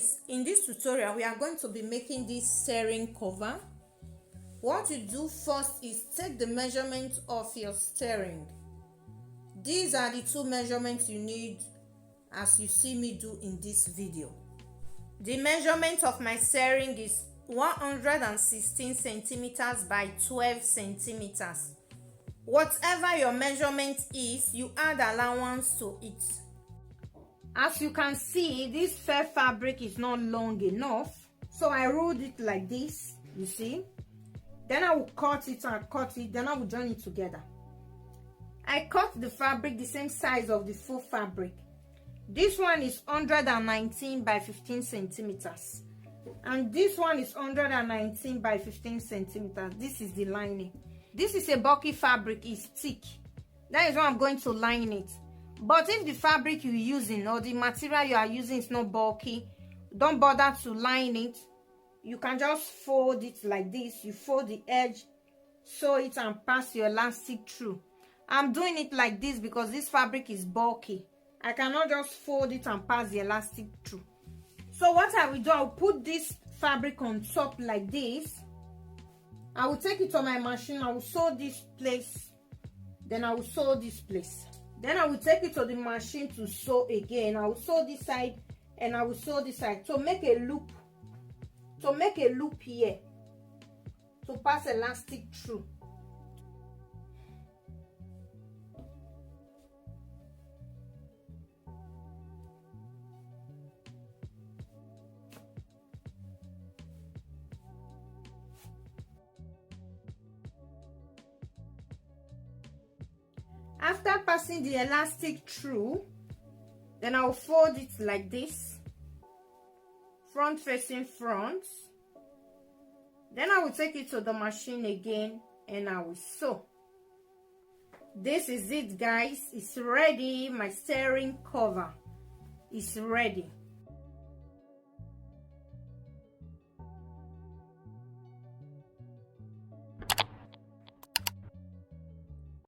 guys, in this tutorial we are going to be making this steering cover. What you do first is take the measurement of your steering. These are the two measurements you need as you see me do in this video. The measurement of my steering is 116 centimeters by 12 centimeters. Whatever your measurement is, you add allowance to it. As you can see, this fair fabric is not long enough, so I rolled it like this, you see. Then I will cut it and cut it, then I will join it together. I cut the fabric the same size of the full fabric. This one is 119 by 15 centimeters. And this one is 119 by 15 centimeters. This is the lining. This is a bulky fabric, it's thick. That is why I'm going to line it. But if the fabric you're using or the material you are using is not bulky, don't bother to line it. You can just fold it like this. You fold the edge, sew it and pass your elastic through. I'm doing it like this because this fabric is bulky. I cannot just fold it and pass the elastic through. So what I will do, I'll put this fabric on top like this. I will take it to my machine. I will sew this place. Then I will sew this place. Then I will take it to the machine to sew again. I will sew this side and I will sew this side to make a loop. To make a loop here. To pass elastic through. After passing the elastic through, then I'll fold it like this, front facing front. Then I will take it to the machine again and I will sew. This is it, guys. It's ready. My steering cover is ready.